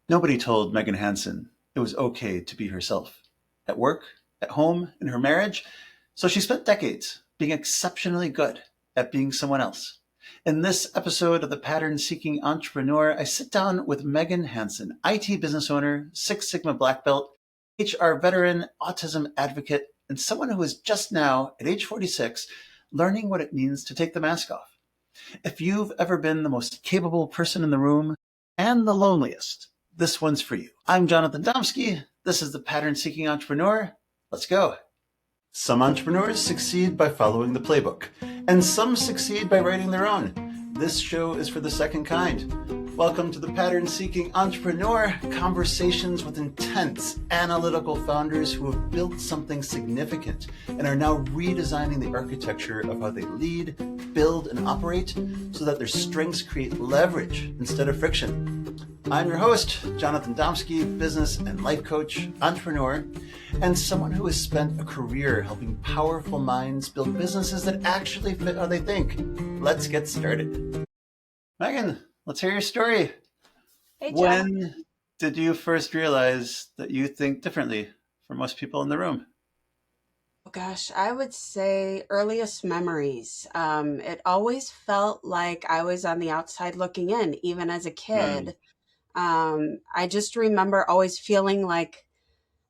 Nobody told Megan Hansen it was okay to be herself at work, at home, in her marriage. So she spent decades being exceptionally good at being someone else. In this episode of The Pattern Seeking Entrepreneur, I sit down with Megan Hansen, IT business owner, Six Sigma black belt, HR veteran, autism advocate, and someone who is just now, at age 46, learning what it means to take the mask off. If you've ever been the most capable person in the room and the loneliest, this one's for you. I'm Jonathan Domsky. This is the Pattern Seeking Entrepreneur. Let's go. Some entrepreneurs succeed by following the playbook, and some succeed by writing their own. This show is for the second kind. Welcome to the Pattern Seeking Entrepreneur, conversations with intense, analytical founders who have built something significant and are now redesigning the architecture of how they lead, build, and operate so that their strengths create leverage instead of friction. I'm your host, Jonathan Domsky, business and life coach, entrepreneur, and someone who has spent a career helping powerful minds build businesses that actually fit how they think. Let's get started. Megan, let's hear your story. Hey, John. When did you first realize that you think differently from most people in the room? Oh, gosh, I would say earliest memories. It always felt like I was on the outside looking in, even as a Mm, kid. I just remember always feeling like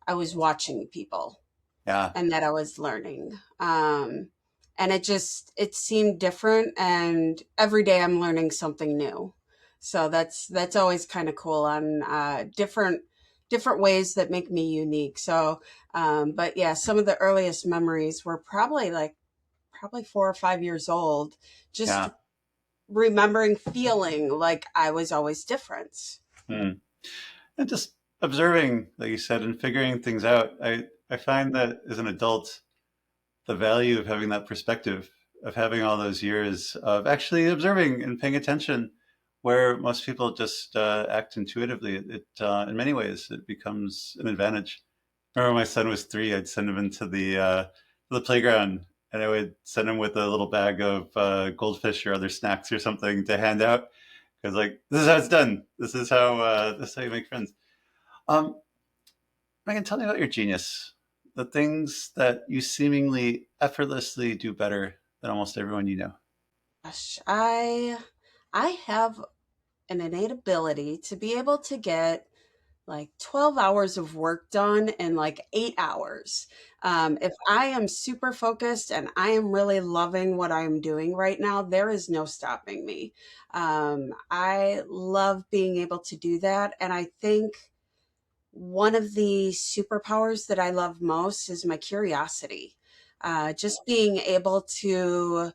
I was watching people yeah. and that I was learning. And it seemed different. And every day I'm learning something new. So that's always kind of cool on different ways that make me unique. So, but yeah, some of the earliest memories were probably 4 or 5 years old, just Yeah. remembering feeling like I was always different. Mm. And just observing, like you said, and figuring things out. I find that as an adult, the value of having that perspective, of having all those years of actually observing and paying attention, where most people just act intuitively. In many ways, it becomes an advantage. I remember when my son was 3, I'd send him into the playground, and I would send him with a little bag of goldfish or other snacks or something to hand out. Because like this is how it's done. This is how you make friends. Um, Megan, tell me about your genius. The things that you seemingly effortlessly do better than almost everyone you know. Gosh, I have an innate ability to be able to get like 12 hours of work done in like 8 hours. If I am super focused and I am really loving what I'm doing right now, there is no stopping me. I love being able to do that. And I think one of the superpowers that I love most is my curiosity. Just being able to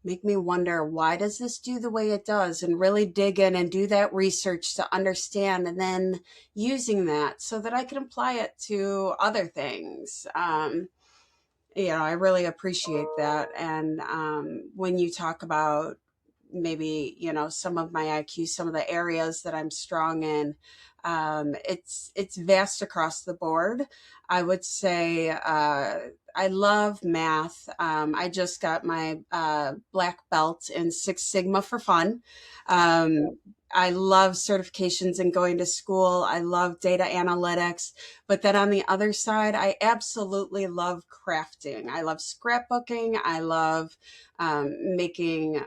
make me wonder, why does this do the way it does, and really dig in and do that research to understand, and then using that so that I can apply it to other things. I really appreciate that. And when you talk about maybe some of my IQ, some of the areas that I'm strong in, it's vast across the board. I would say I love math. I just got my black belt in Six Sigma for fun. I love certifications and going to school. I love data analytics. But then on the other side, I absolutely love crafting. I love scrapbooking. I love making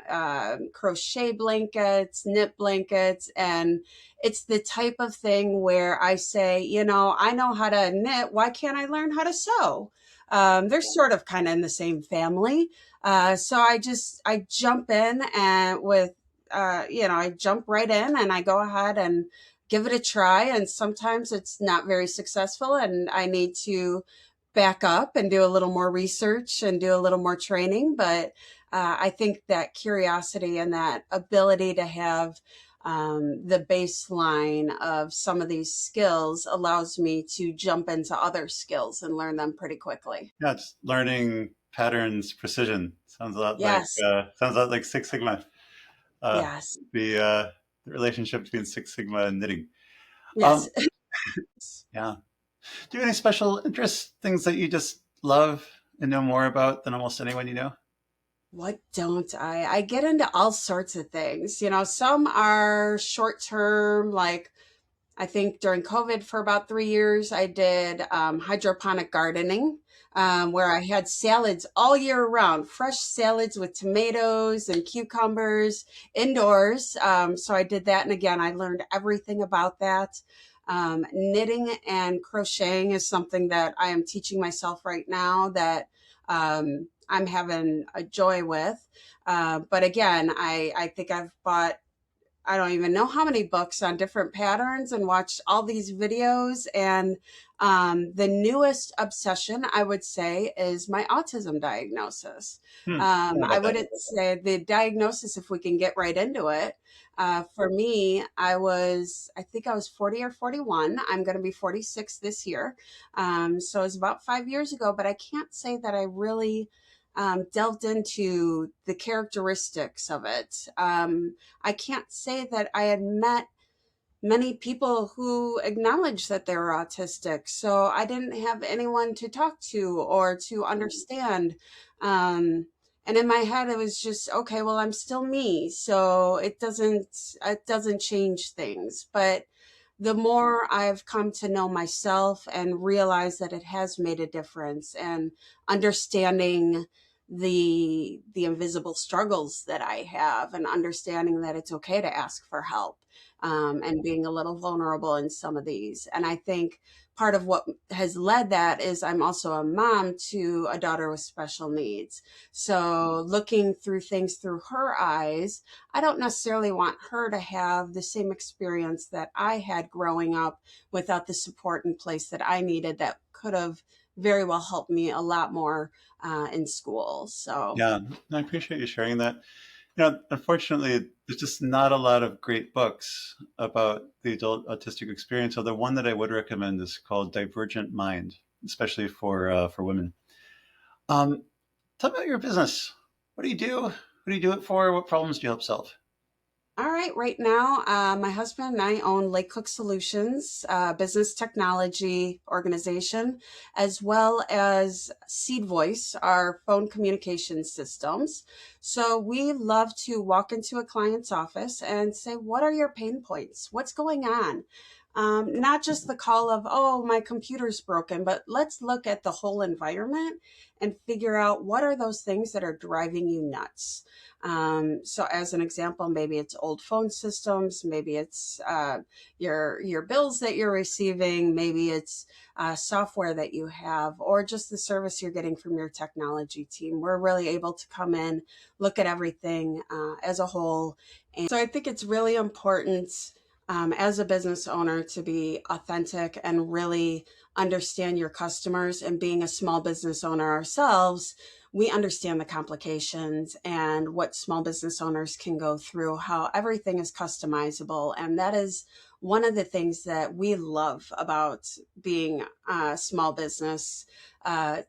crochet blankets, knit blankets. And it's the type of thing where I say, I know how to knit. Why can't I learn how to sew? They're sort of kind of in the same family. So I jump in and I jump right in and I go ahead and give it a try. And sometimes it's not very successful and I need to back up and do a little more research and do a little more training. But I think that curiosity and that ability to have the baseline of some of these skills allows me to jump into other skills and learn them pretty quickly. Yeah, it's learning patterns, precision. Yes, Sounds a lot like Six Sigma. Uh, yes, the relationship between Six Sigma and knitting. yes. Um, yeah. Do you have any special interests, things that you just love and know more about than almost anyone you know? What don't I? I get into all sorts of things. Some are short term, like I think during COVID for about 3 years, I did hydroponic gardening, where I had salads all year round, fresh salads with tomatoes and cucumbers indoors. So I did that. And again, I learned everything about that. Knitting and crocheting is something that I am teaching myself right now that I'm having a joy with. But again, I think I've bought, I don't even know how many books on different patterns and watched all these videos. And the newest obsession, I would say, is my autism diagnosis. Tell me I about that. wouldn't say the diagnosis, if we can get right into it. For me, I think I was 40 or 41. I'm going to be 46 this year. So it was about 5 years ago, but I can't say that I really delved into the characteristics of it. I can't say that I had met many people who acknowledge that they were autistic. So I didn't have anyone to talk to or to understand. And in my head, it was just, okay, well, I'm still me. So it doesn't change things. But the more I've come to know myself and realize that it has made a difference, and understanding the invisible struggles that I have, and understanding that it's okay to ask for help, and being a little vulnerable in some of these. And I think part of what has led that is I'm also a mom to a daughter with special needs. So looking through things through her eyes, I don't necessarily want her to have the same experience that I had growing up without the support in place that I needed, that could have very well helped me a lot more in school. So, Yeah, I appreciate you sharing that. Unfortunately, there's just not a lot of great books about the adult autistic experience. So the one that I would recommend is called Divergent Mind, especially for women. Um, Tell me about your business. What do you do? What do you do it for? What problems do you help solve? all right, right now, my husband and I own Lake Cook Solutions, business technology organization, as well as SeedVoice, our phone communication systems. So we love to walk into a client's office and say, what are your pain points? What's going on? Not just the call of, oh, my computer's broken, but let's look at the whole environment and figure out what are those things that are driving you nuts. So, as an example, maybe it's old phone systems, maybe it's your bills that you're receiving, maybe it's software that you have, or just the service you're getting from your technology team. We're really able to come in, look at everything as a whole. And so, I think it's really important, as a business owner, to be authentic and really understand your customers. And being a small business owner ourselves, we understand the complications and what small business owners can go through, how everything is customizable. And that is one of the things that we love about being a small business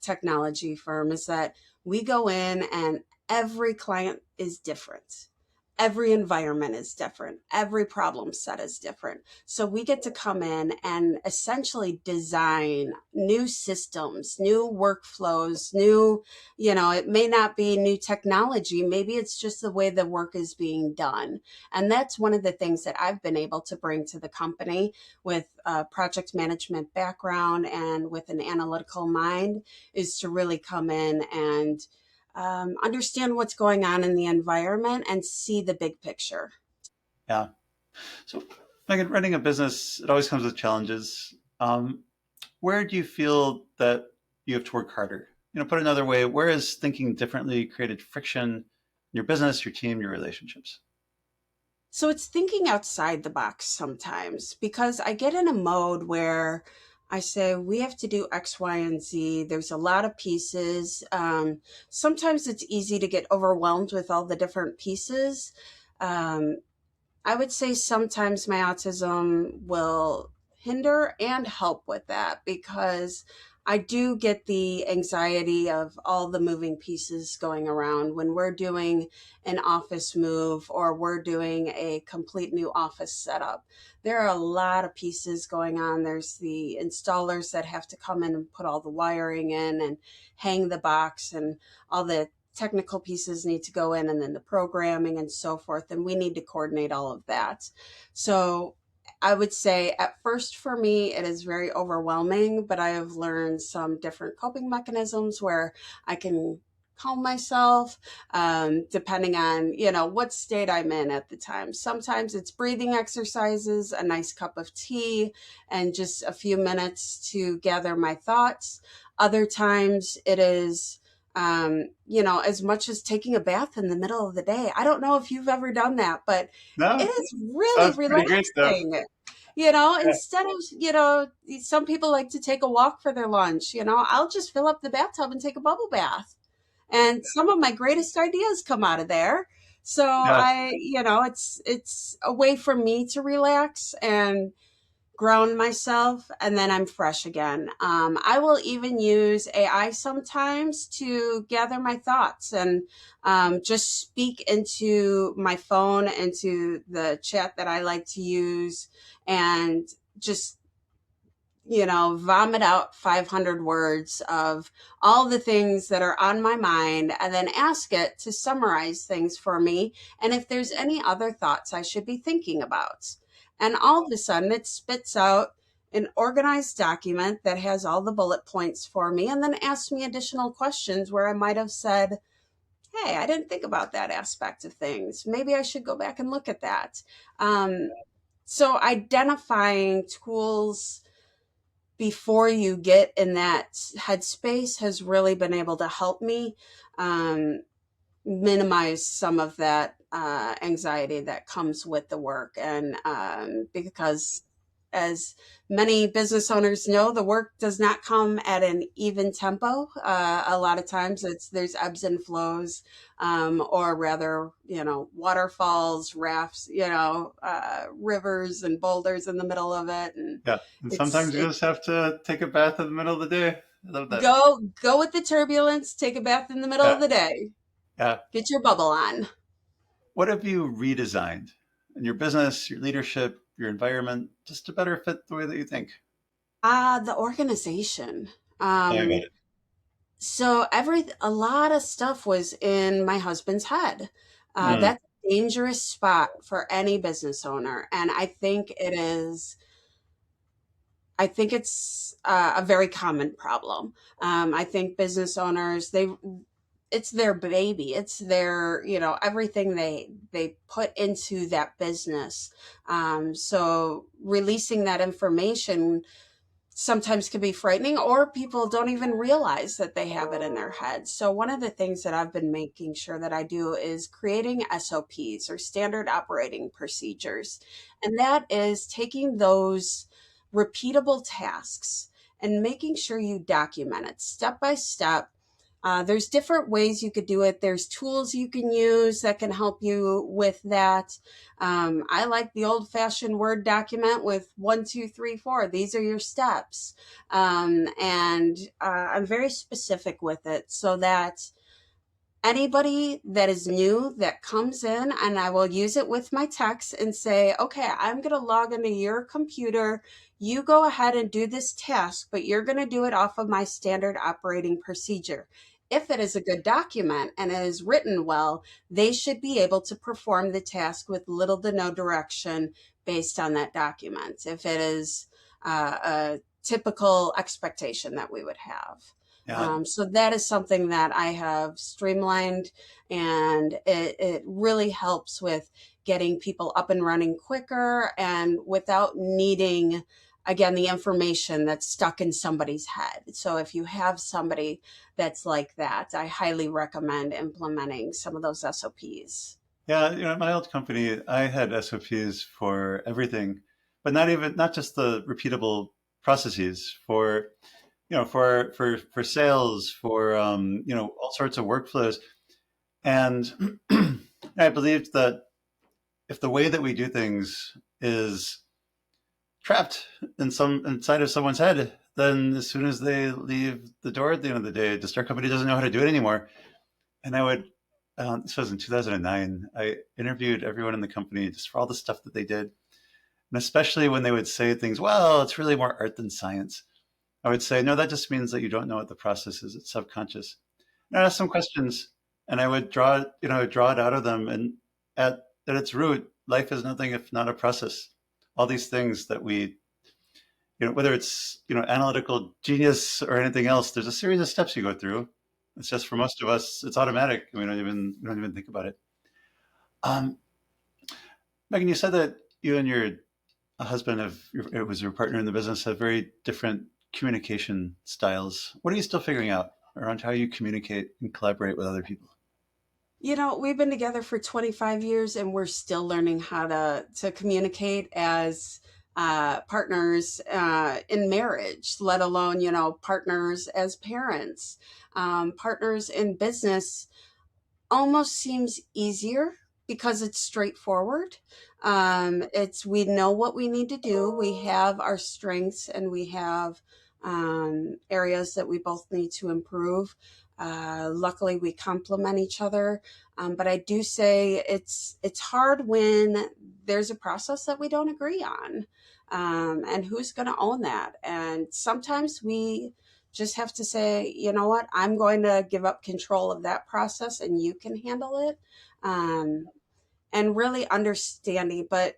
technology firm, is that we go in and every client is different. Every environment is different. Every problem set is different. So we get to come in and essentially design new systems, new workflows, it may not be new technology. Maybe it's just the way the work is being done. And that's one of the things that I've been able to bring to the company with a project management background and with an analytical mind, is to really come in and understand what's going on in the environment and see the big picture. Yeah. So, Megan, running a business, it always comes with challenges. Where do you feel that you have to work harder? Put another way, where has thinking differently created friction in your business, your team, your relationships? So it's thinking outside the box sometimes, because I get in a mode where I say, we have to do X, Y, and Z. There's a lot of pieces. Sometimes it's easy to get overwhelmed with all the different pieces. Um, I would say sometimes my autism will hinder and help with that, because I do get the anxiety of all the moving pieces going around when we're doing an office move or we're doing a complete new office setup. There are a lot of pieces going on. There's the installers that have to come in and put all the wiring in and hang the box, and all the technical pieces need to go in, and then the programming and so forth, and we need to coordinate all of that. So I would say at first for me, it is very overwhelming, but I have learned some different coping mechanisms where I can calm myself, depending on, what state I'm in at the time. Sometimes it's breathing exercises, a nice cup of tea, and just a few minutes to gather my thoughts. Other times it is, as much as taking a bath in the middle of the day. I don't know if you've ever done that, but it No, is really sounds pretty great though. relaxing. Yeah, Instead of, some people like to take a walk for their lunch, I'll just fill up the bathtub and take a bubble bath. And some of my greatest ideas come out of there. So yeah. it's a way for me to relax and ground myself, and then I'm fresh again. I will even use AI sometimes to gather my thoughts and just speak into my phone, into the chat that I like to use, and just vomit out 500 words of all the things that are on my mind, and then ask it to summarize things for me. And if there's any other thoughts I should be thinking about. And all of a sudden, it spits out an organized document that has all the bullet points for me, and then asks me additional questions where I might have said, hey, I didn't think about that aspect of things. Maybe I should go back and look at that. So identifying tools before you get in that headspace has really been able to help me um, minimize some of that anxiety that comes with the work. And because, as many business owners know, the work does not come at an even tempo. A lot of times there's ebbs and flows, or rather, waterfalls, rafts, rivers and boulders in the middle of it. And Yeah. And it's sometimes you just have to take a bath in the middle of the day. I love that. go with the turbulence, take a bath in the middle Yeah. of the day, Yeah. get your bubble on. What have you redesigned in your business, your leadership, your environment, just to better fit the way that you think? The organization. Tell me about Um, it. so a lot of stuff was in my husband's head. Mm, That's a dangerous spot for any business owner, and I think it's a very common problem. I think business owners, it's their baby, it's their, everything they put into that business. So releasing that information sometimes can be frightening, or people don't even realize that they have it in their head. So one of the things that I've been making sure that I do is creating SOPs, or standard operating procedures. And that is taking those repeatable tasks and making sure you document it step by step. There's different ways you could do it. There's tools you can use that can help you with that. I like the old fashioned Word document with 1, 2, 3, 4. These are your steps. And I'm very specific with it so that anybody that is new that comes in, and I will use it with my text and say, okay, I'm going to log into your computer. You go ahead and do this task, but you're going to do it off of my standard operating procedure. If it is a good document and it is written well, they should be able to perform the task with little to no direction based on that document, if it is a typical expectation that we would have. Yeah. So that is something that I have streamlined, and it really helps with getting people up and running quicker and without needing, again, the information that's stuck in somebody's head. So if you have somebody that's like that, I highly recommend implementing some of those SOPs. Yeah. At my old company, I had SOPs for everything, but not just the repeatable processes for, for sales, for, all sorts of workflows. And I believed that if the way that we do things is trapped inside of someone's head, then as soon as they leave the door at the end of the day, just our company doesn't know how to do it anymore. And I would, this was in 2009, I interviewed everyone in the company just for all the stuff that they did. And especially when they would say things, well, it's really more art than science. I would say, no, that just means that you don't know what the process is. It's subconscious. And I asked some questions, and I would draw it out of them. And at its root, life is nothing if not a process. all these things that we, whether it's, analytical genius or anything else, there's a series of steps you go through. It's just for most of us, it's automatic. We don't even think about it. Um, Megan, you said that you and your husband it was your partner in the business, have very different communication styles. What are you still figuring out around how you communicate and collaborate with other people? We've been together for 25 years and we're still learning how to communicate as partners in marriage, let alone, partners as parents, partners in business. Almost seems easier because it's straightforward. It's we know what we need to do. We have our strengths and we have areas that we both need to improve. Luckily, we complement each other. But I do say it's hard when there's a process that we don't agree on, and who's going to own that? And sometimes we just have to say, you know what, I'm going to give up control of that process and you can handle it. Um, and really understanding, but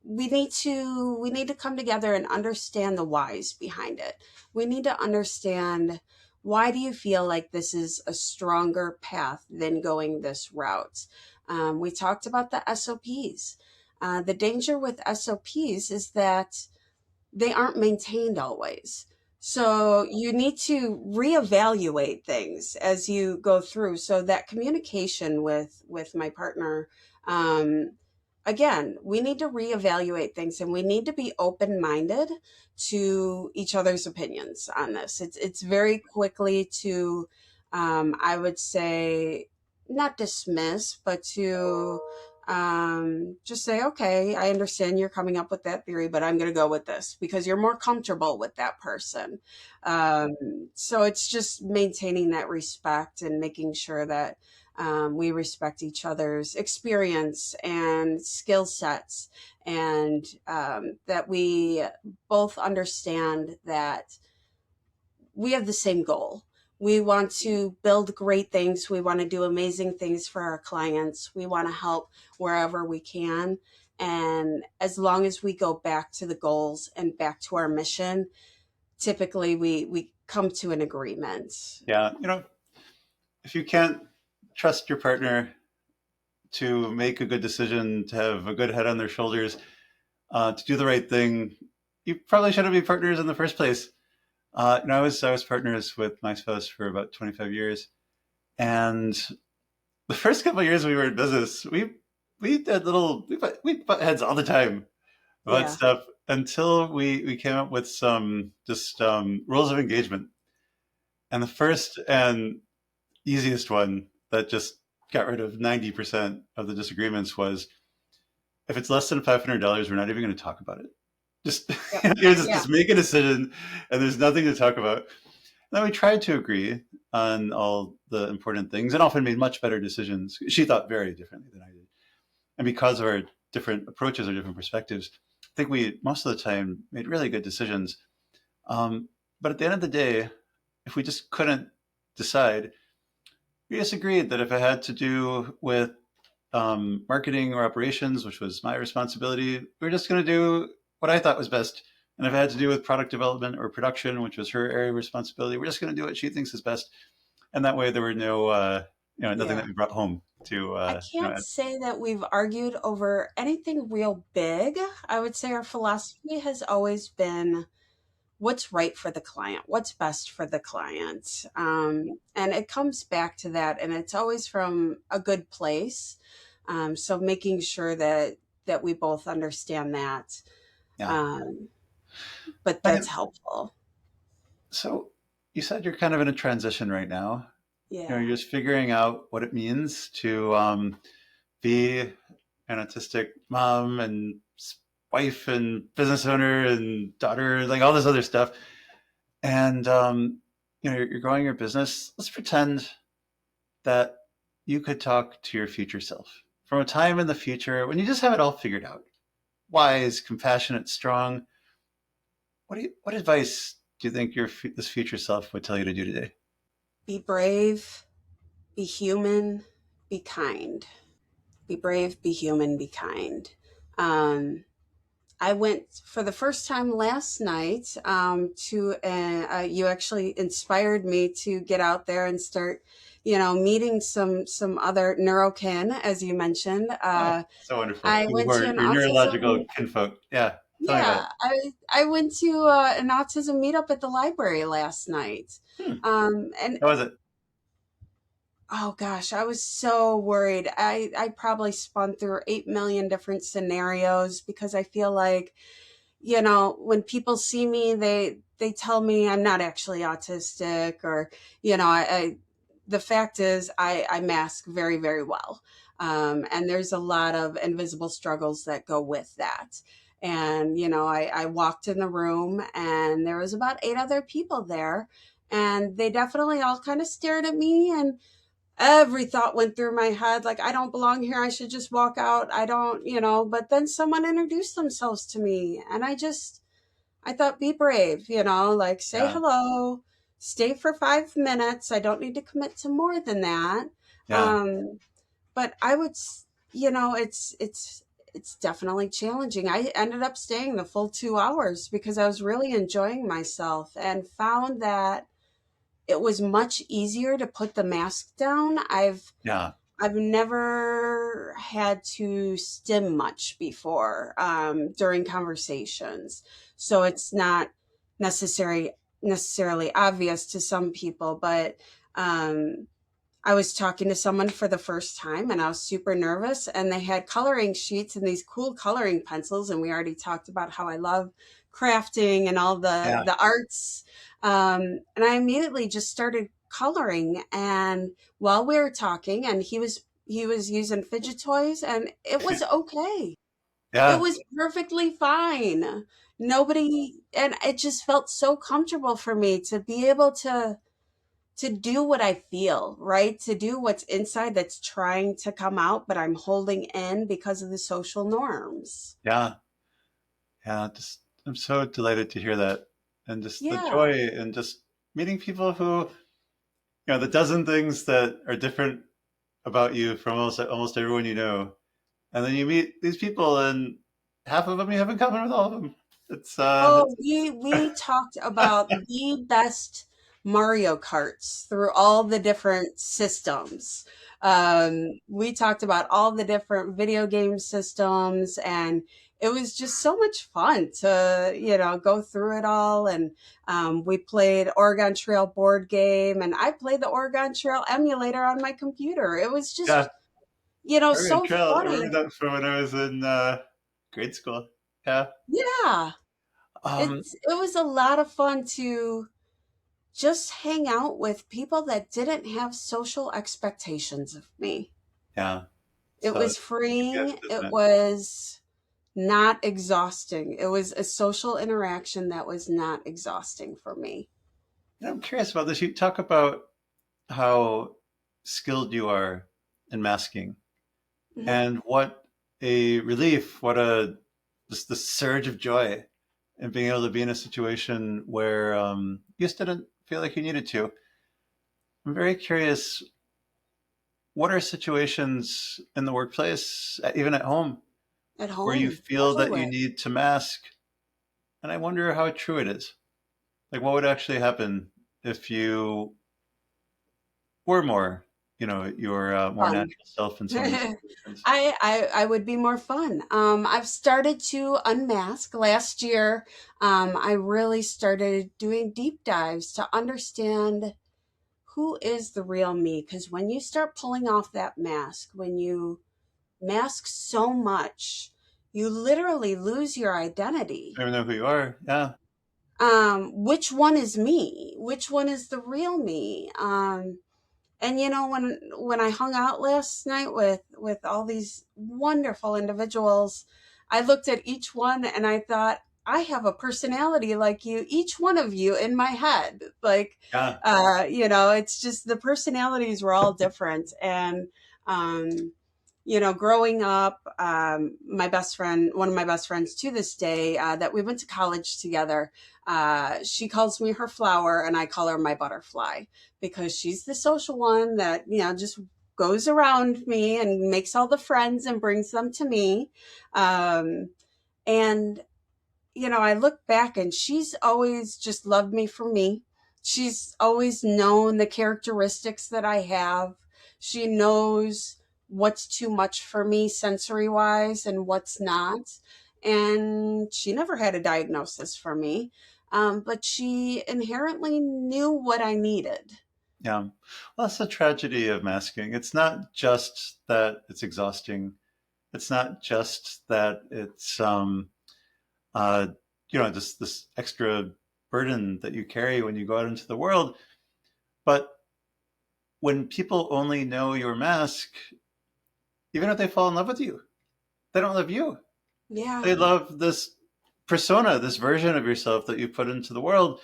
we need to come together and understand the whys behind it. We need to understand, why do you feel like this is a stronger path than going this route? We talked about the SOPs. The danger with SOPs is that they aren't maintained always. So you need to reevaluate things as you go through. So that communication with my partner, um, again, we need to reevaluate things and we need to be open minded to each other's opinions on this. It's very quickly to, I would say, not dismiss, but to just say, okay, I understand you're coming up with that theory, but I'm going to go with this because you're more comfortable with that person. Um, so it's just maintaining that respect and making sure that we respect each other's experience and skill sets, and that we both understand that we have the same goal. We want to build great things. We want to do amazing things for our clients. We want to help wherever we can. And as long as we go back to the goals and back to our mission, typically we come to an agreement. Yeah, if you can't trust your partner to make a good decision, to have a good head on their shoulders, to do the right thing, you probably shouldn't be partners in the first place. I was partners with my spouse for about 25 years, and the first couple of years we were in business, we did we butt heads all the time about Yeah. stuff until we came up with some just rules of engagement. And the first and easiest one that just got rid of 90% of the disagreements was, if it's less than $500, we're not even going to talk about it. Just Yep. just Yeah. make a decision, and there's nothing to talk about. And then we tried to agree on all the important things, and often made much better decisions. She thought very differently than I did, and because of our different approaches or different perspectives, I think we most of the time made really good decisions. But at the end of the day, if we just couldn't decide, we just agreed that if it had to do with marketing or operations, which was my responsibility, we were just going to do what I thought was best. And if it had to do with product development or production, which was her area of responsibility, we're just going to do what she thinks is best. And that way, there were no, nothing Yeah. that we brought home to, I can't say that we've argued over anything real big. I would say our philosophy has always been what's right for the client, what's best for the client. And it comes back to that, and it's always from a good place. So making sure that we both understand that, yeah. um, but that's Megan, helpful. so you said you're kind of in a transition right now. Yeah. You're just figuring out what it means to be an autistic mom and wife and business owner and daughter, like all this other stuff. And you're growing your business. Let's pretend that you could talk to your future self from a time in the future when you just have it all figured out. Wise, compassionate, strong. What advice do you think this future self would tell you to do today? Be brave, be human, be kind. Be brave, be human, be kind. Um, I went for the first time last night to, you actually inspired me to get out there and start, meeting some other neurokin, as you mentioned. Oh, so wonderful. I went to an Your neurological autism, kinfolk. Yeah. Tell me about it. yeah, I went to an autism meetup at the library last night. Hmm. And How was it? oh gosh, I was so worried. I probably spun through 8 million different scenarios because I feel like, when people see me, they tell me I'm not actually autistic, or, the fact is I mask very, very well. And there's a lot of invisible struggles that go with that. And, I walked in the room and there was about 8 other people there, and they definitely all kind of stared at me, and every thought went through my head like, I don't belong here, I should just walk out, I don't, but then someone introduced themselves to me, and I thought, be brave, like, say Yeah. hello, stay for 5 minutes, I don't need to commit to more than that. Yeah. um but I would it's definitely challenging. I ended up staying the full 2 hours because I was really enjoying myself, and found that it was much easier to put the mask down. Yeah. I've never had to stim much before during conversations, so it's not necessarily obvious to some people. But um, I was talking to someone for the first time, and I was super nervous, and they had coloring sheets and these cool coloring pencils, and we already talked about how I love crafting and all Yeah. the arts. And I immediately just started coloring, and while we were talking, and he was using fidget toys, and it was okay. It Yeah. was perfectly fine. Nobody, and it just felt so comfortable for me to be able to do what I feel, right? To do what's inside that's trying to come out, but I'm holding in because of the social norms. Yeah. Yeah. Just, I'm so delighted to hear that. And just the Yeah. joy and just meeting people who, the dozen things that are different about you from almost everyone you know. And then you meet these people and half of them you have in common with all of them. Oh, we talked about the best Mario Karts through all the different systems. We talked about all the different video game systems, and it was just so much fun to, go through it all. And we played Oregon Trail board game, and I played the Oregon Trail emulator on my computer. It was Yeah. just, Oregon so Trail. I remember funny. that from when I was in grade school. Yeah. Yeah. Um, It was a lot of fun to just hang out with people that didn't have social expectations of me. yeah. It So was it's a freeing. gift, isn't It it? was not exhausting. It was a social interaction that was not exhausting for me. Yeah, I'm curious about this. You talk about how skilled you are in masking Mhm. and what a relief, what a just the surge of joy in being able to be in a situation where you just didn't feel like you needed to. I'm very curious, what are situations in the workplace, even at home, At where you home, feel that you everywhere. need to mask? And I wonder how true it is. Like, what would actually happen if you were more, your more Fun. natural self in some of these situations? I would be more fun. I've started to unmask last year. I really started doing deep dives to understand who is the real me. Because when you start pulling off that mask, when you mask so much, you literally lose your I identity. don't know who you are. Yeah, Which one is me? Which one is the real me? And when I hung out last night with all these wonderful individuals, I looked at each one and I thought, I have a personality like you, each one of you in my head. Like, yeah, it's just the personalities were all different. And um growing up, my best friend, one of my best friends to this day, that we went to college together, she calls me her flower and I call her my butterfly, because she's the social one that, just goes around me and makes all the friends and brings them to me. Um, and I look back and she's always just loved me for me. She's always known the characteristics that I have. She knows what's too much for me sensory wise and what's not. And she never had a diagnosis for me, but she inherently knew what I needed. Yeah. Well, that's the tragedy of masking. It's not just that it's exhausting. It's not just that it's uh, just this extra burden that you carry when you go out into the world. But when people only know your mask, even if they fall in love with you, they don't love you. Yeah. They love this persona, this version of yourself that you put into the world,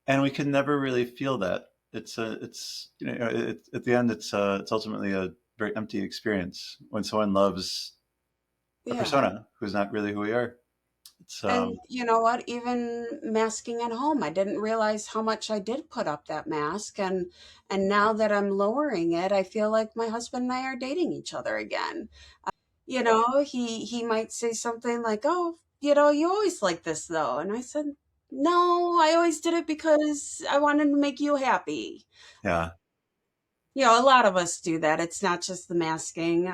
and we can never really feel that. It's at the end, it's ultimately a very empty experience when someone loves a Yeah. persona who's not really who we are. It's And you know what? Even masking at home, I didn't realize how much I did put up that mask. And now that I'm lowering it, I feel like my husband and I are dating each other again. He might say something like, "Oh, you always like this though." And I said, "No, I always did it because I wanted to make you happy." yeah, A lot of us do that. It's not just the masking,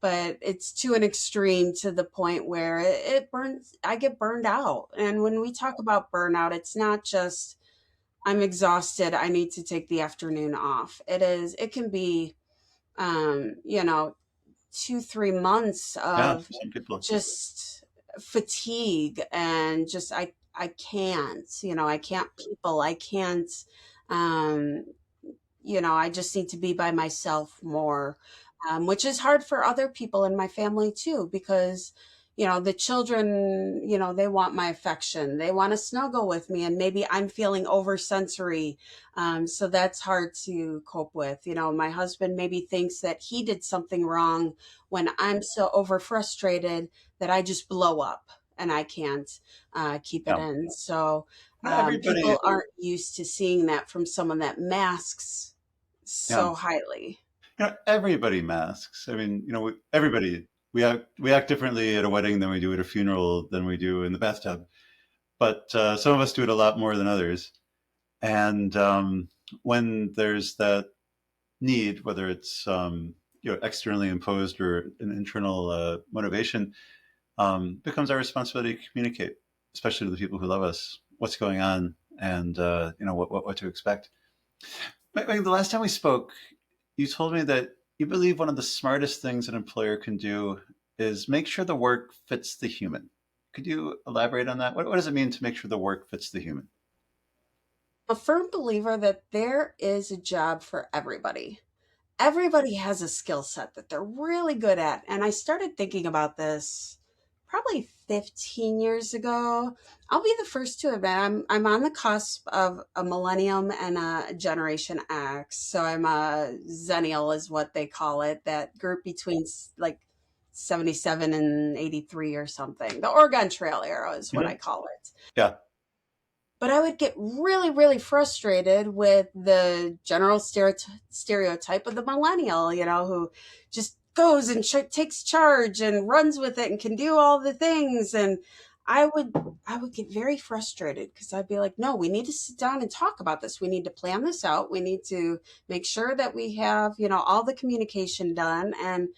but it's to an extreme to the point where it burns. I get burned out. And when we talk about burnout, it's not just I'm exhausted. I need to take the afternoon off. It can be, um, you know, 2, 3 months yeah, of for some people, just fatigue and just I can't, I can't people. I can't, um, I just need to be by myself more, which is hard for other people in my family too, because, the children, they want my affection. They want to snuggle with me, and maybe I'm feeling oversensory. So that's hard to cope with. My husband maybe thinks that he did something wrong when I'm so over frustrated that I just blow up and I can't keep it yeah. in. So Everybody, people aren't used to seeing that from someone that masks yeah, so highly. everybody masks. I mean, everybody. We act differently at a wedding than we do at a funeral than we do in the bathtub. But some of us do it a lot more than others. And when there's that need, whether it's externally imposed or an internal motivation, becomes our responsibility to communicate, especially to the people who love us, what's going on and what to expect. The last time we spoke, you told me that you believe one of the smartest things an employer can do is make sure the work fits the human. Could you elaborate on that? What does it mean to make sure the work fits the human? A firm believer that there is a job for everybody. Everybody has a skill set that they're really good at. And I started thinking about this probably 15 years ago. I'll be the first to admit I'm on the cusp of a millennium and a Generation X. So I'm a Zennial, is what they call it, that group between like 77 and 83 or something. The Oregon Trail era is what I Mhm. call it. Yeah. But I would get really, really frustrated with the general stereotype of the millennial, who just goes and takes charge and runs with it and can do all the things. And I would, I would get very frustrated because I'd be like, no, we need to sit down and talk about this. We need to plan this out. We need to make sure that we have, all the communication done. And,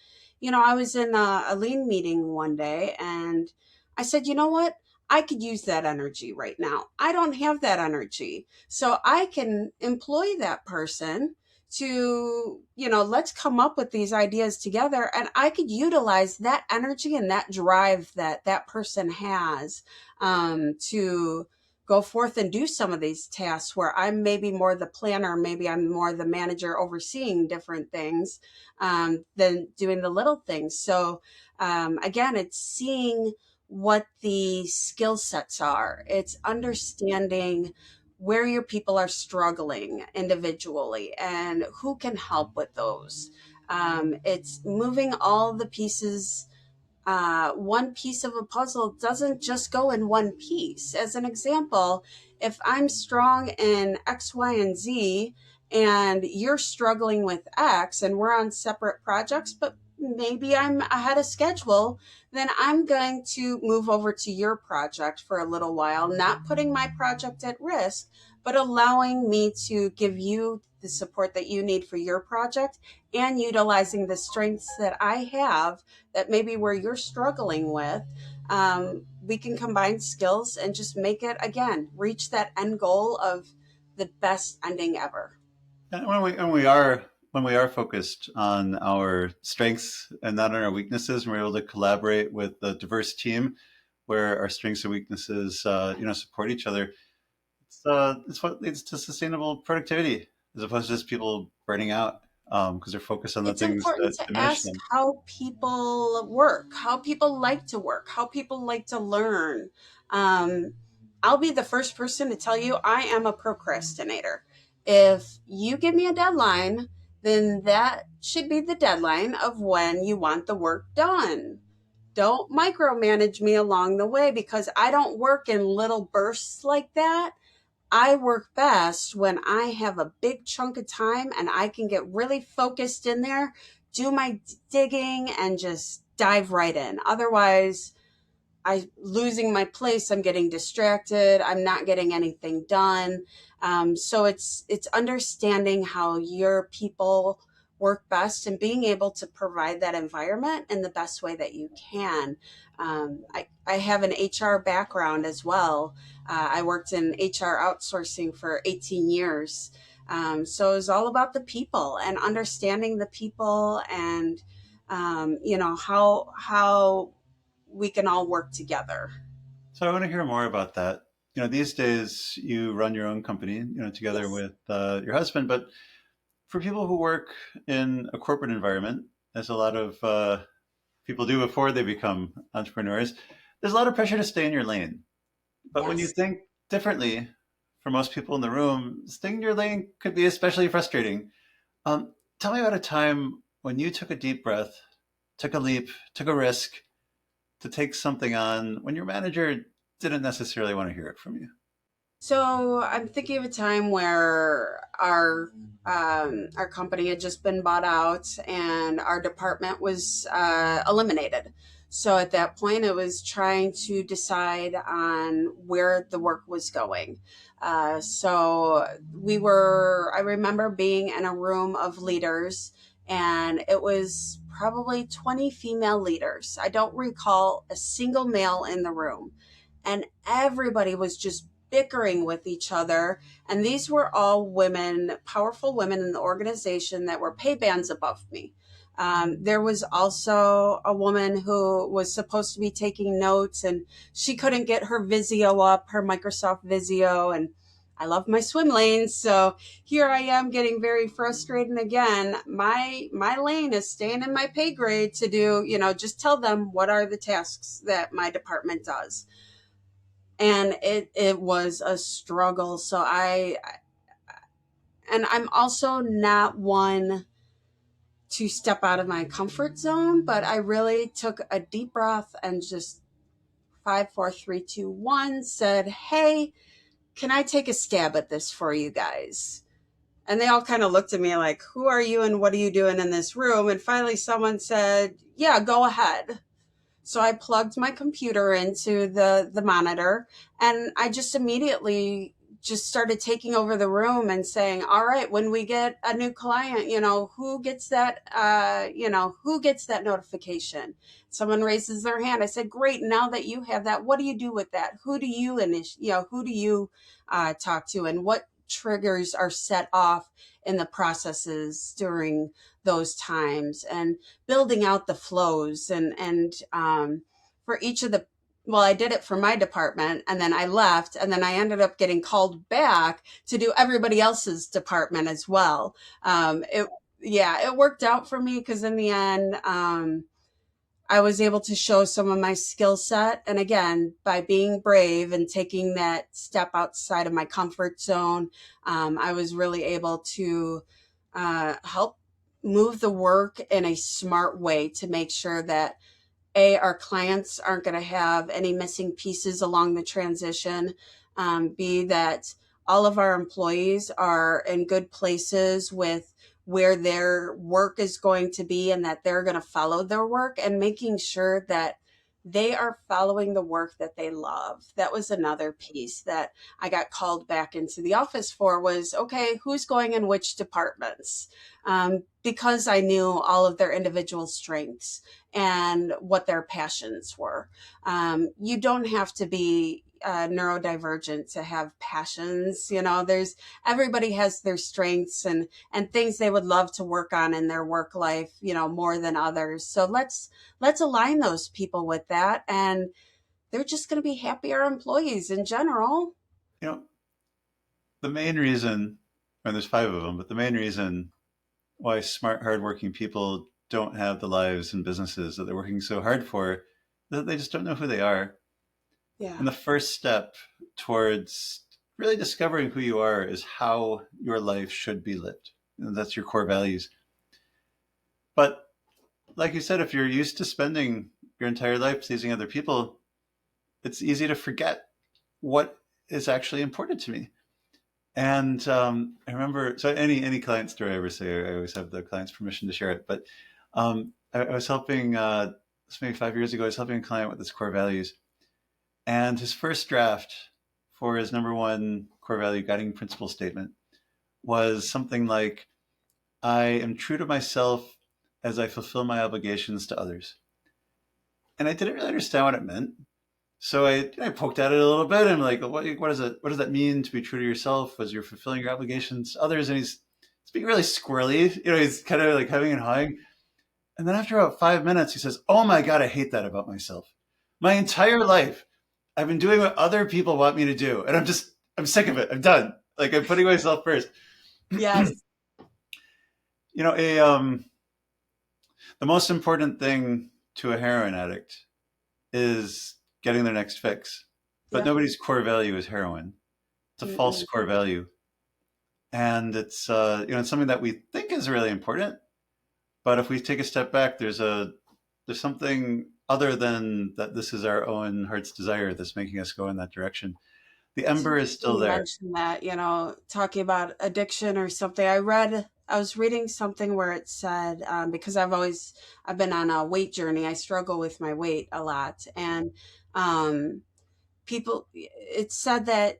I was in a lean meeting one day and I said, you know what? I could use that energy right now. I don't have that energy. So I can employ that person to, let's come up with these ideas together. And I could utilize that energy and that drive that that person has to go forth and do some of these tasks where I'm maybe more the planner, maybe I'm more the manager overseeing different things than doing the little things. So again, it's seeing what the skill sets are. It's understanding where your people are struggling individually and who can help with those. It's moving all the pieces. One piece of a puzzle doesn't just go in one piece. As an example, if I'm strong in X, Y, and Z, and you're struggling with X, and we're on separate projects, but maybe I'm ahead of schedule, then I'm going to move over to your project for a little while, not putting my project at risk, but allowing me to give you the support that you need for your project and utilizing the strengths that I have that maybe where you're struggling with. We can combine skills and just make it, again, reach that end goal of the best ending ever. And when we are focused on our strengths and not on our weaknesses, and we're able to collaborate with a diverse team where our strengths and weaknesses, support each other. It's what leads to sustainable productivity, as opposed to just people burning out because they're focused on the It's things important that to diminish ask them. how people work, how people like to work, how people like to learn. Um, I'll be the first person to tell you I am a procrastinator. If you give me a deadline, then that should be the deadline of when you want the work done. Don't micromanage me along the way because I don't work in little bursts like that. I work best when I have a big chunk of time and I can get really focused in there, do my digging, and just dive right in. Otherwise, I losing my place. I'm getting distracted. I'm not getting anything done. So it's understanding how your people work best and being able to provide that environment in the best way that you can. I have an HR background as well. I worked in HR outsourcing for 18 years. So it was all about the people and understanding the people and how we can all work together. So I want to hear more about that. These days you run your own company, together Yes. with your husband, but for people who work in a corporate environment, as a lot of people do before they become entrepreneurs, there's a lot of pressure to stay in your lane. But when you Yes. think differently, for most people in the room, staying in your lane could be especially frustrating. Tell me about a time when you took a deep breath, took a leap, took a risk to take something on when your manager didn't necessarily want to hear it from you. So I'm thinking of a time where our company had just been bought out and our department was eliminated. So at that point, it was trying to decide on where the work was going. So I remember being in a room of leaders, and it was probably 20 female leaders. I don't recall a single male in the room. And everybody was just bickering with each other. And these were all women, powerful women in the organization that were pay bands above me. There was also a woman who was supposed to be taking notes and she couldn't get her Visio up, her Microsoft Visio. And I love my swim lanes. So here I am getting very frustrated. And again, my lane is staying in my pay grade to do, just tell them what are the tasks that my department does. And it was a struggle. So I'm also not one to step out of my comfort zone, but I really took a deep breath and just 5, 4, 3, 2, 1 said, "Hey, can I take a stab at this for you guys?" And they all kind of looked at me like, "Who are you and what are you doing in this room?" And finally someone said, "Yeah, go ahead." So I plugged my computer into the monitor and I just immediately just started taking over the room and saying, "All right, when we get a new client, who gets that notification?" Someone raises their hand. I said, "Great, now that you have that, what do you do with that? Who do you talk to, and what triggers are set off in the processes during those times?" And building out the flows and for each of the well, I did it for my department and then I left and then I ended up getting called back to do everybody else's department as well. It Yeah, it worked out for me because in the end, I was able to show some of my skill set. And again, by being brave and taking that step outside of my comfort zone, I was really able to help move the work in a smart way to make sure that our clients aren't going to have any missing pieces along the transition. B, that all of our employees are in good places with where their work is going to be and that they're going to follow their work, and making sure that they are following the work that they love. That was another piece that I got called back into the office for, was, okay, who's going in which departments? Because I knew all of their individual strengths and what their passions were. You don't have to be neurodivergent to have passions. There's everybody has their strengths and things they would love to work on in their work life, more than others. So let's align those people with that, and they're just going to be happier employees in general. You know, the main reason, and there's five of them, but the main reason why smart, hardworking people don't have the lives and businesses that they're working so hard for is that they just don't know who they are. Yeah. And the first step towards really discovering who you are is how your life should be lived. And that's your core values. But like you said, if you're used to spending your entire life pleasing other people, it's easy to forget what is actually important to me. And I remember, so any client story I ever say, I always have the client's permission to share it. But I was helping, this maybe 5 years ago, I was helping a client with his core values. And his first draft for his number one core value guiding principle statement was something like, I am true to myself as I fulfill my obligations to others. And I didn't really understand what it meant. So I poked at it a little bit, and I'm like, what does that mean to be true to yourself as you're fulfilling your obligations to others? And he's speaking really squirrely, he's kind of like hemming and hawing. And then after about 5 minutes, he says, oh my God, I hate that about myself. My entire life, I've been doing what other people want me to do. And I'm sick of it. I'm done. Like, I'm putting myself first. Yes. The most important thing to a heroin addict is getting their next fix. But Yeah. nobody's core value is heroin. It's a false core value. And it's, it's something that we think is really important. But if we take a step back, there's something other than that. This is our own heart's desire that's making us go in that direction. The ember is still there. You mentioned that, talking about addiction or something. I was reading something where it said, because I've been on a weight journey. I struggle with my weight a lot. And it said that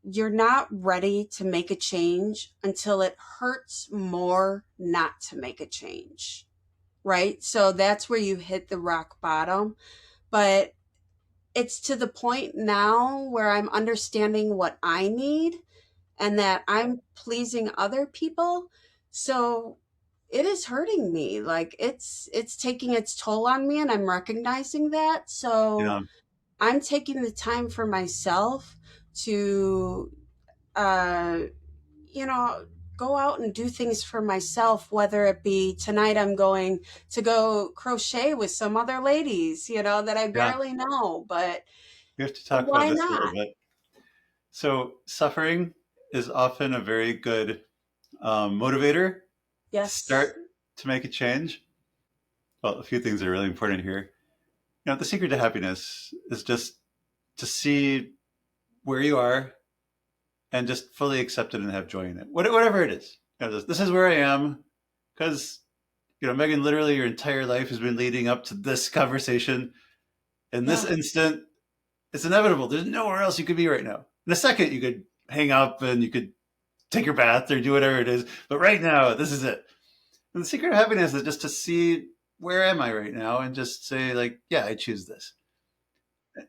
you're not ready to make a change until it hurts more not to make a change. Right? So that's where you hit the rock bottom. But it's to the point now where I'm understanding what I need and that I'm pleasing other people. So it is hurting me. Like, it's taking its toll on me, and I'm recognizing that. So I'm taking the time for myself to go out and do things for myself, whether it be tonight I'm going to go crochet with some other ladies, that I barely know, but we have to talk about this a little bit. So suffering is often a very good motivator. Yes. Start to make a change. Well, a few things are really important here. The secret to happiness is just to see where you are and just fully accept it and have joy in it. Whatever it is. This is where I am, because, Megan, literally your entire life has been leading up to this conversation. In this instant, it's inevitable. There's nowhere else you could be right now. In a second, you could hang up and you could take your bath or do whatever it is. But right now, this is it. And the secret of happiness is just to see, where am I right now? And just say, like, yeah, I choose this.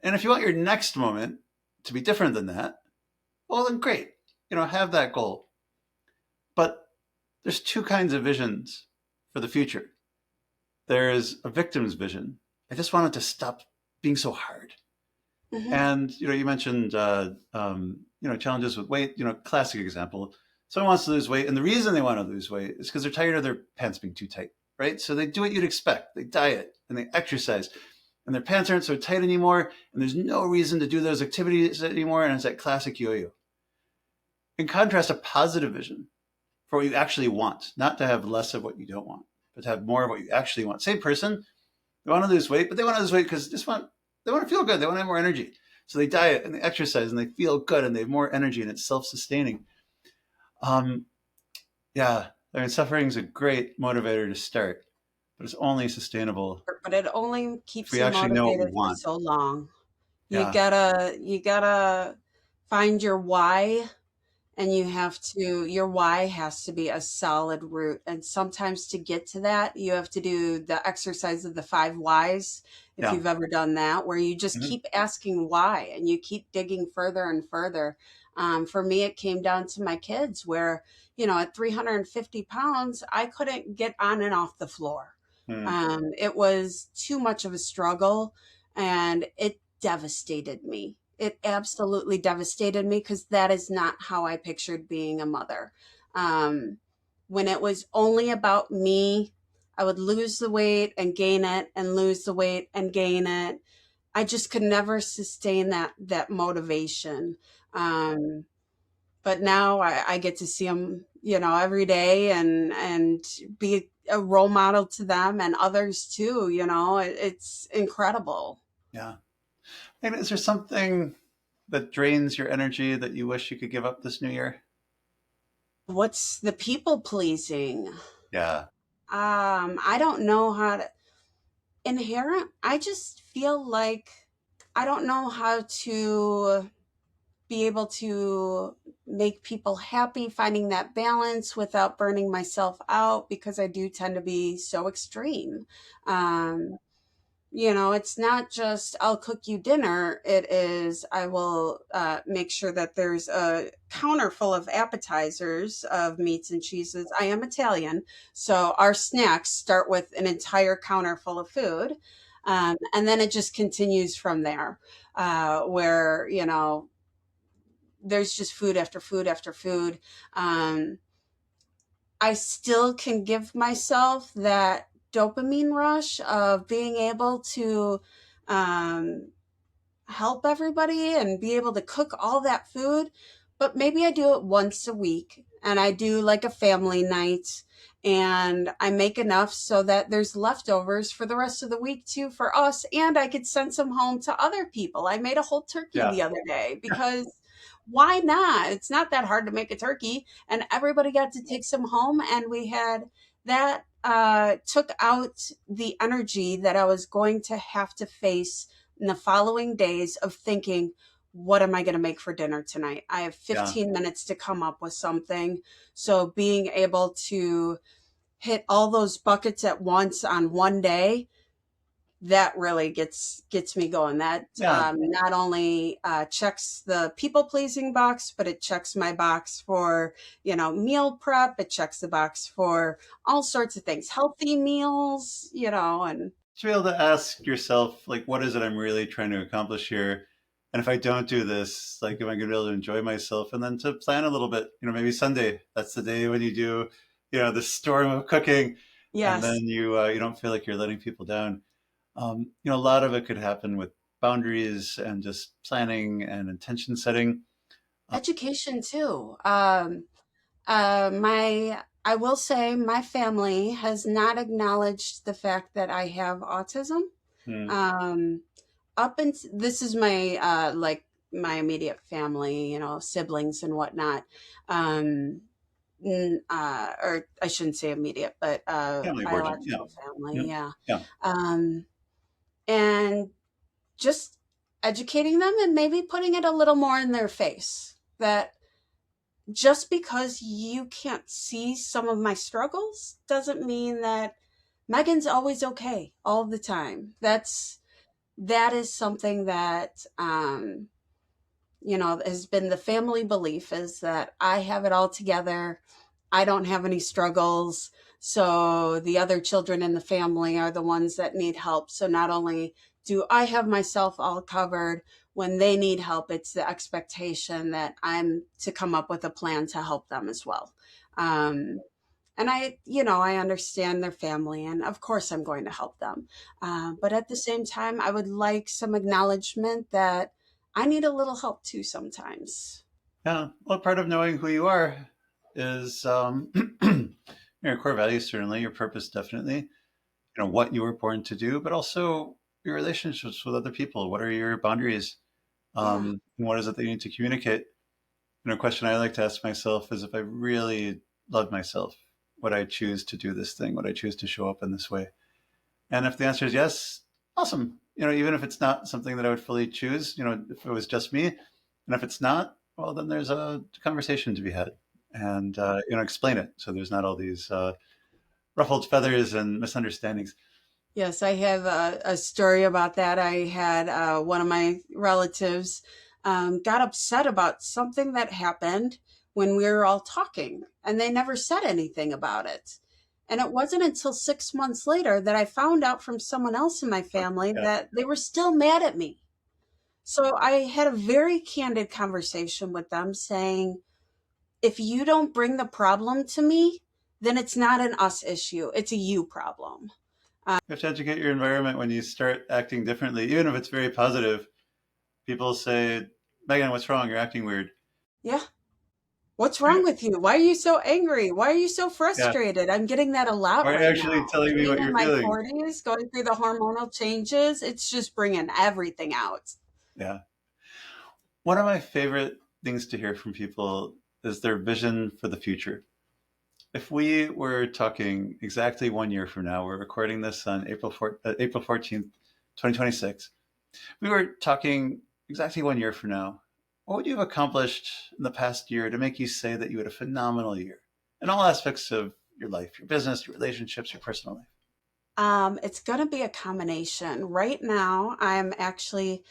And if you want your next moment to be different than that, well, then great. Have that goal. But there's two kinds of visions for the future. There's a victim's vision. I just want it to stop being so hard. Mm-hmm. And, you mentioned, challenges with weight, classic example. Someone wants to lose weight. And the reason they want to lose weight is because they're tired of their pants being too tight, right? So they do what you'd expect. They diet and they exercise. And their pants aren't so tight anymore. And there's no reason to do those activities anymore. And it's that classic yo-yo. In contrast, a positive vision for what you actually want, not to have less of what you don't want, but to have more of what you actually want. Same person, they want to lose weight, but they want to lose weight because they want to feel good. They want to have more energy. So they diet and they exercise and they feel good and they have more energy, and it's self-sustaining. I mean, suffering is a great motivator to start, but it's only sustainable But it only if keeps we you actually know what we motivated for want. so long. Yeah, You gotta find your why, and your why has to be a solid root. And sometimes to get to that, you have to do the exercise of the five whys, if yeah, you've ever done that, where you just hmm keep asking why and you keep digging further and further. For me, it came down to my kids, where, at 350 pounds, I couldn't get on and off the floor. mm, It was too much of a struggle, and it devastated me. It absolutely devastated me, because that is not how I pictured being a mother. Um, when it was only about me, I would lose the weight and gain it, and lose the weight and gain it. I just could never sustain that motivation. Um, but now I get to see them, every day, and be a role model to them and others too. It's incredible. yeah. And is there something that drains your energy that you wish you could give up this new year? What's the people pleasing? Yeah, I don't know how to inherent. I just feel like I don't know how to be able to make people happy, finding that balance without burning myself out, because I do tend to be so extreme. Um, it's not just I'll cook you dinner. It is I will make sure that there's a counter full of appetizers of meats and cheeses. I am Italian, so our snacks start with an entire counter full of food. And then it just continues from there, where, there's just food after food after food. Um, I still can give myself that dopamine rush of being able to um, help everybody and be able to cook all that food. But maybe I do it once a week, and I do like a family night, and I make enough so that there's leftovers for the rest of the week too for us, and I could send some home to other people. I made a whole turkey yeah, the other day, because why not? It's not that hard to make a turkey, and everybody got to take some home, and we had that took out the energy that I was going to have to face in the following days of thinking, what am I going to make for dinner tonight? I have yeah, 15 minutes to come up with something. So being able to hit all those buckets at once on one day, that really gets me going. That yeah, not only checks the people pleasing box, but it checks my box for, meal prep. It checks the box for all sorts of things, healthy meals, and to be able to ask yourself, like, what is it I'm really trying to accomplish here? And if I don't do this, like, am I going to be able to enjoy myself? And then to plan a little bit, maybe Sunday, that's the day when you do, the storm of cooking, and then yes. you don't feel like you're letting people down. A lot of it could happen with boundaries and just planning and intention setting. Education too. I will say my family has not acknowledged the fact that I have autism. Hmm. Um, this is my like my immediate family, siblings and whatnot. Um, or I shouldn't say immediate, but Family of origin. Yeah. biological family, Yeah. yeah. Yeah. Um, and just educating them, and maybe putting it a little more in their face, that just because you can't see some of my struggles doesn't mean that Megan's always okay all the time. That is something that has been the family belief, is that I have it all together. I don't have any struggles. So the other children in the family are the ones that need help. So not only do I have myself all covered, when they need help, it's the expectation that I'm to come up with a plan to help them as well. Um, and I understand their family, and of course I'm going to help them. But at the same time, I would like some acknowledgement that I need a little help too sometimes. Yeah. Well, part of knowing who you are is your core values, certainly, your purpose, definitely, what you were born to do, but also your relationships with other people. What are your boundaries? Yeah. And what is it that you need to communicate? A question I like to ask myself is if I really love myself, would I choose to do this thing? Would I choose to show up in this way? And if the answer is yes, awesome. Even if it's not something that I would fully choose, if it was just me, and if it's not, well, then there's a conversation to be had, and explain it so there's not all these ruffled feathers and misunderstandings. Yes, I have a story about that. I had one of my relatives got upset about something that happened when we were all talking, and they never said anything about it. And it wasn't until 6 months later that I found out from someone else in my family Yeah. that they were still mad at me. So I had a very candid conversation with them saying, if you don't bring the problem to me, then it's not an us issue, it's a you problem. You have to educate your environment when you start acting differently, even if it's very positive. People say, Megan, what's wrong? You're acting weird. Yeah. What's wrong with you? Why are you so angry? Why are you so Yeah. frustrated? I'm getting that a lot Are you right actually now. telling me Being what in you're my feeling? 40s, going through the hormonal changes, it's just bringing everything out. Yeah. One of my favorite things to hear from people is their vision for the future. If we were talking exactly 1 year from now, we're recording this on April 14th, 2026. We were talking exactly 1 year from now. What would you have accomplished in the past year to make you say that you had a phenomenal year in all aspects of your life, your business, your relationships, your personal life? It's going to be a combination. Right now, I'm actually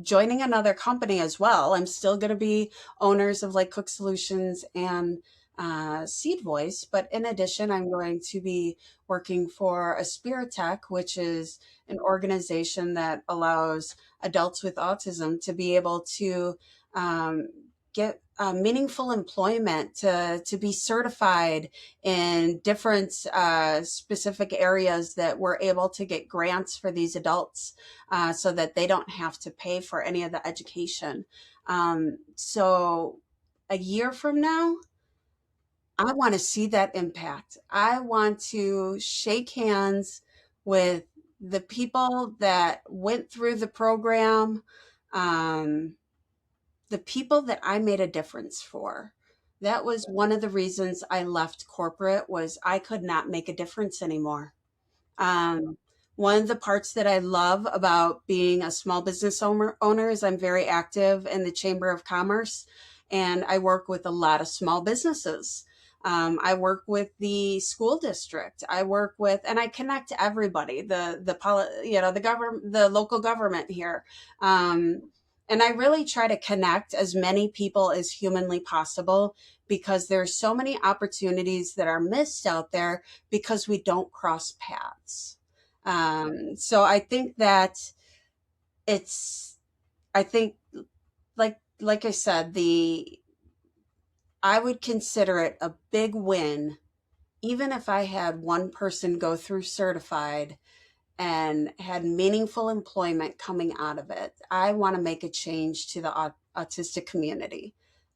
joining another company as well. I'm still going to be owners of like Cook Solutions and SeedVoice, but in addition, I'm going to be working for a Spirit Tech, which is an organization that allows adults with autism to be able to um, get meaningful employment, to be certified in different specific areas that we're able to get grants for these adults so that they don't have to pay for any of the education. So a year from now, I want to see that impact. I want to shake hands with the people that went through the program, um, the people that I made a difference for. That was one of the reasons I left corporate was I could not make a difference anymore. Um, One of the parts that I love about being a small business owner is I'm very active in the Chamber of Commerce, and I work with a lot of small businesses. I work with the school district. I work with, and I connect everybody, the government, the local government here. And I really try to connect as many people as humanly possible because there's so many opportunities that are missed out there because we don't cross paths. So I think that it's, I think like I said, I would consider it a big win, even if I had one person go through certified and had meaningful employment coming out of it. I want to make a change to the autistic community.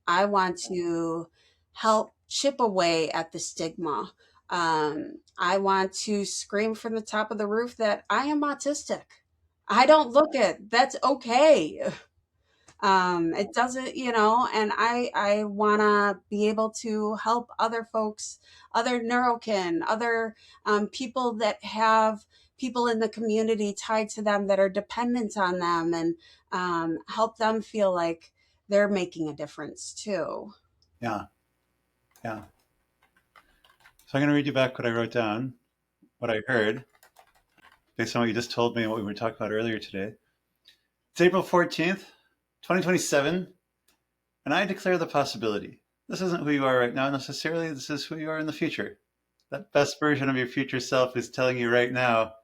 I want to help chip away at the stigma. I want to scream from the top of the roof that I am autistic. I don't look it. That's okay. It doesn't, and I want to be able to help other folks, other neurokin, other people that have people in the community tied to them that are dependent on them, and help them feel like they're making a difference too. Yeah, yeah. So I'm going to read you back what I wrote down, what I heard, based on what you just told me and what we were talking about earlier today. It's April 14th, 2027, and I declare the possibility. This isn't who you are right now necessarily, this is who you are in the future. That best version of your future self is telling you right now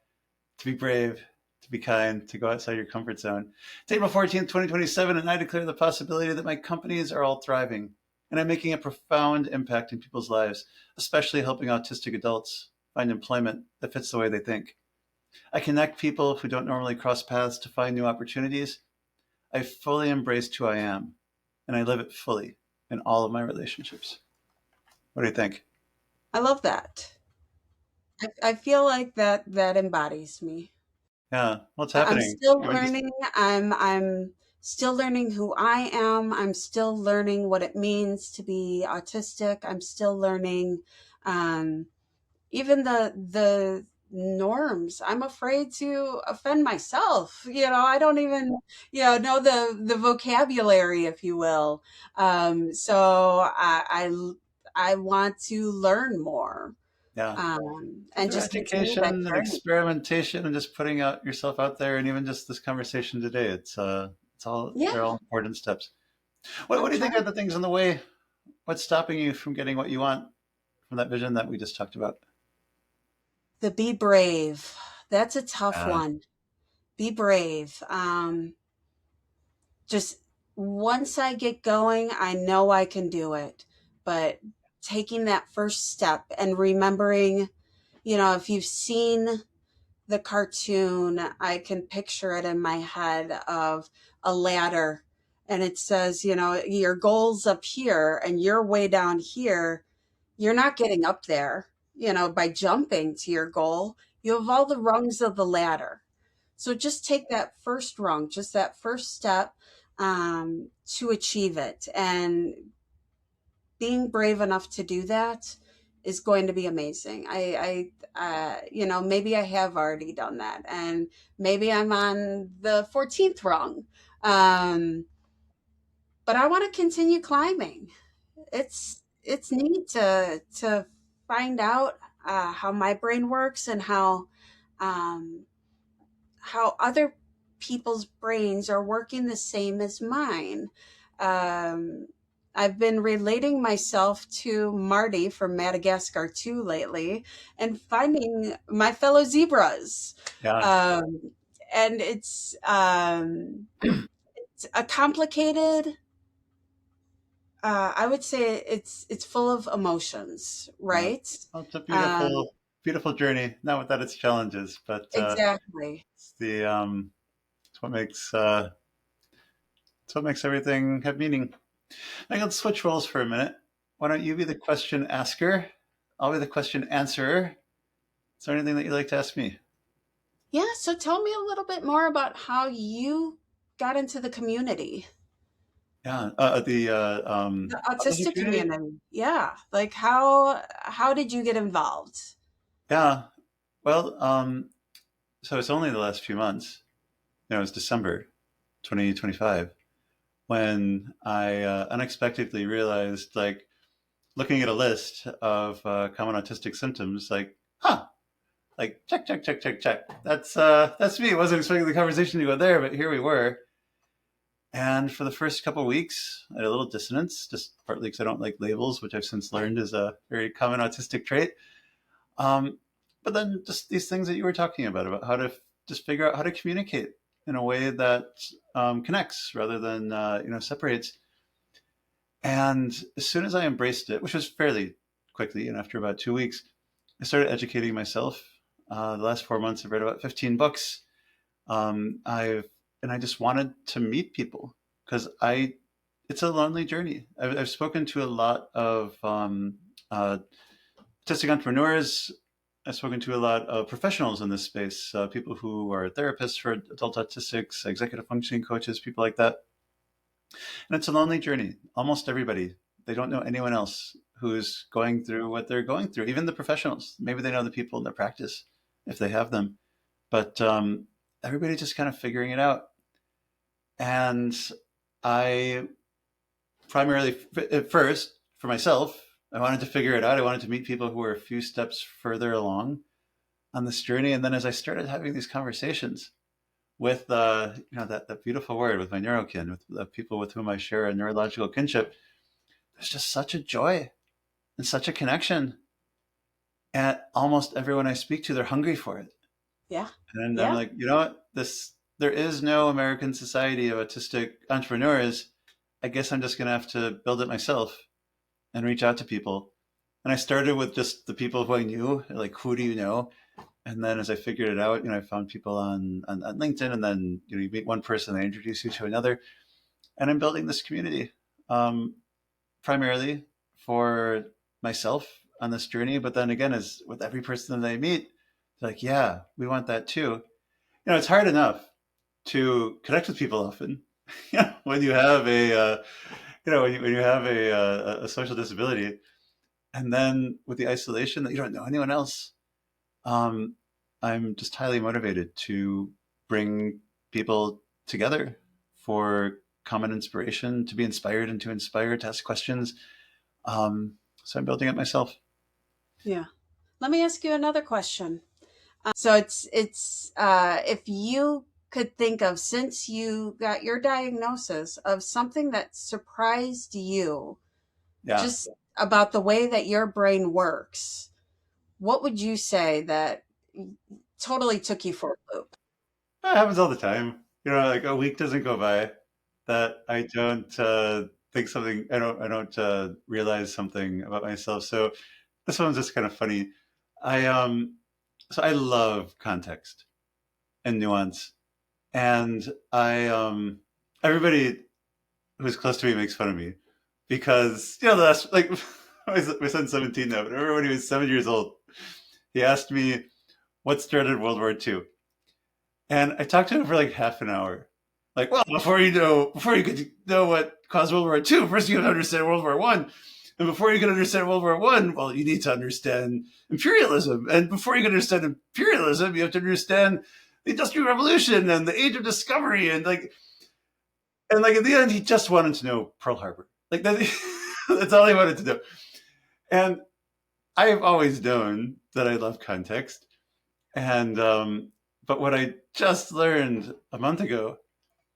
to be brave, to be kind, to go outside your comfort zone. It's April 14th, 2027, and I declare the possibility that my companies are all thriving, and I'm making a profound impact in people's lives, especially helping autistic adults find employment that fits the way they think. I connect people who don't normally cross paths to find new opportunities. I fully embrace who I am, and I live it fully in all of my relationships. What do you think? I love that. I feel like that embodies me. Yeah, what's I'm happening? still You just learning. I'm still learning who I am. I'm still learning what it means to be autistic. I'm still learning Um, Even the norms, I'm afraid to offend myself. I don't even, know the vocabulary, if you will. So I want to learn more, Yeah. So and through just continue that education and journey. experimentation and just putting out yourself out there, and even just this conversation today, it's all Yeah, they're all important steps. What I'm do you think are trying. the things in the way? What's stopping you from getting what you want from that vision that we just talked about? The be brave. That's a tough Uh, one. Be brave. Just once I get going, I know I can do it. But taking that first step and remembering, if you've seen the cartoon, I can picture it in my head of a ladder, and it says, your goal's up here and you're way down here. You're not getting up there, by jumping to your goal. You have all the rungs of the ladder. So just take that first rung, just that first step, to achieve it. And being brave enough to do that is going to be amazing. Maybe I have already done that, and maybe I'm on the 14th rung. Um, but I want to continue climbing. It's neat to find out how my brain works, and um, how other people's brains are working the same as mine. Um, I've been relating myself to Marty from Madagascar 2 lately, and finding my fellow zebras. yeah. Um, and it's a complicated, I would say it's full of emotions, Yeah. right? Well, it's a Um, beautiful journey. Not without its challenges, but exactly. it's the it's it's what makes everything have meaning. I can switch roles for a minute. Why don't you be the question asker? I'll be the question answerer. Is there anything that you'd like to ask me? Yeah, so tell me a little bit more about how you got into the community, Yeah, the autism autistic community. community. Yeah, like how did you get involved? Yeah. Well, so it's only the last few months. It was December 2025 when I unexpectedly realized, like, looking at a list of common autistic symptoms, like, huh, like check, check, check, check, check. That's me. I wasn't expecting the conversation to go there, but here we were. And for the first couple of weeks, I had a little dissonance, just partly because I don't like labels, which I've since learned is a very common autistic trait. Um, but then just these things that you were talking about how to just figure out how to communicate in a way that connects rather than separates. And as soon as I embraced it, which was fairly quickly, and after about 2 weeks, I started educating myself. The last 4 months, I've read about 15 books. I've and I just wanted to meet people because I it's a lonely journey. I've spoken to a lot of autistic entrepreneurs. I've spoken to a lot of professionals in this space, people who are therapists for adult autistics, executive functioning coaches, people like that. And it's a lonely journey. Almost everybody, they don't know anyone else who's going through what they're going through, even the professionals. Maybe they know the people in their practice if they have them. But everybody just kind of figuring it out. And I primarily, at first, for myself, I wanted to figure it out. I wanted to meet people who were a few steps further along on this journey. And then as I started having these conversations with, that beautiful word, with my neurokin, with the people with whom I share a neurological kinship, there's just such a joy and such a connection. And almost everyone I speak to, they're hungry for it. Yeah. And I'm Yeah. like, you know what? There is no American Society of Autistic Entrepreneurs. I guess I'm just going to have to build it myself and reach out to people. And I started with just the people who I knew, like, who do you know? And then as I figured it out, I found people on LinkedIn, and then, you meet one person, they introduce you to another. And I'm building this community um, primarily for myself on this journey. But then again, as with every person that I meet, they're like, yeah, we want that too. It's hard enough to connect with people often. When you have a when you have a social disability, And then with the isolation that you don't know anyone else, I'm just highly motivated to bring people together for common inspiration, to be inspired and to inspire, to ask questions. So I'm building it myself. Yeah. Let me ask you another question. So it's if you could think of, since you got your diagnosis, of something that surprised you Yeah, just about the way that your brain works, what would you say that totally took you for a loop? that happens all the time. Like a week doesn't go by that I don't think something. I don't realize something about myself. So this one's just kind of funny. I so I love context and nuance, and I everybody who's close to me makes fun of me because that's like my son's 17 now, but everybody was 7 years old. He asked me what started World War II, and I talked to him for like half an hour. Like, well, before you could know what caused World War II, first you have to understand World War One. And before you can understand World War One, well, you need to understand imperialism. And before you can understand imperialism, you have to understand the Industrial Revolution and the Age of Discovery. And at the end, he just wanted to know Pearl Harbor. Like that, that's all he wanted to know. And I've always known that I love context. And but what I just learned a month ago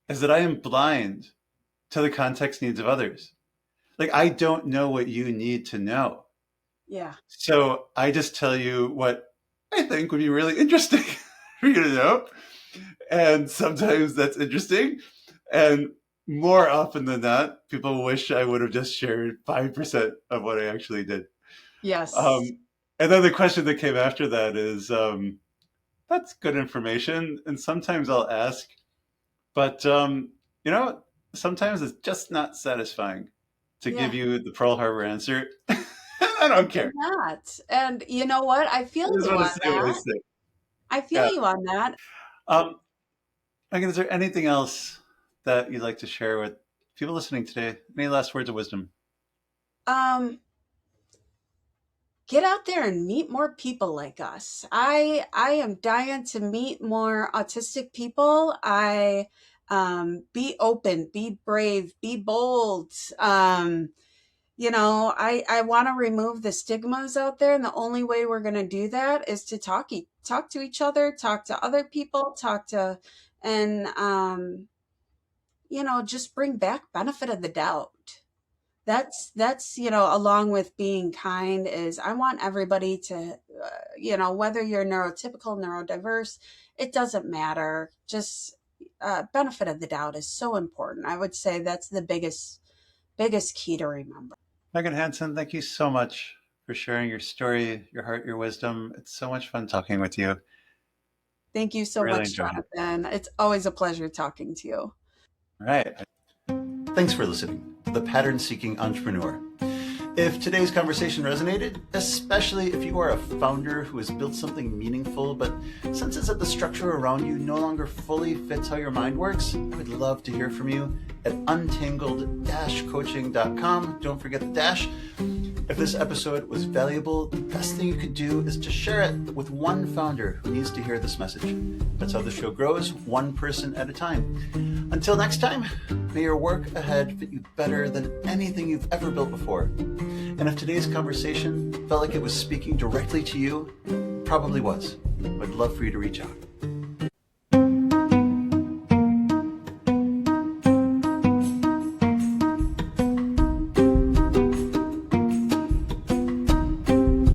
is that I am blind to the context needs of others. Like I don't know what you need to know. Yeah. So I just tell you what I think would be really interesting for you to know. And sometimes that's interesting. And more often than not, people wish I would have just shared 5% of what I actually did. Yes. Um, and then the question that came after that is, that's good information. And sometimes I'll ask, but you know, sometimes it's just not satisfying to Yeah. give you the Pearl Harbor answer. I don't care. Not. And you know what? I I feel just you want to on say what I that. say. I feel Yeah. you on that. Um, Megan, is there anything else that you'd like to share with people listening today? Any last words of wisdom? Um, get out there and meet more people like us. I am dying to meet more autistic people. I be open, be brave, be bold. I want to remove the stigmas out there, and the only way we're going to do that is to talk to each other, talk to other people, and just bring back benefit of the doubt. That's along with being kind, is I want everybody to whether you're neurotypical, neurodiverse, it doesn't matter. Just benefit of the doubt is so important. I would say that's the biggest key to remember. Megan Hansen, thank you so much for sharing your story, your heart, your wisdom. It's so much fun talking with you. Thank you so Really much, enjoyed it. Jonathan. It's always a pleasure talking to you. All right. Thanks for listening to The Pattern Seeking Entrepreneur. If today's conversation resonated, especially if you are a founder who has built something meaningful but senses that the structure around you no longer fully fits how your mind works, I would love to hear from you at untangled-coaching.com. Don't forget the dash. If this episode was valuable, the best thing you could do is to share it with one founder who needs to hear this message. That's how the show grows, one person at a time. Until next time, may your work ahead fit you better than anything you've ever built before. And if today's conversation felt like it was speaking directly to you, it probably was. I'd love for you to reach out.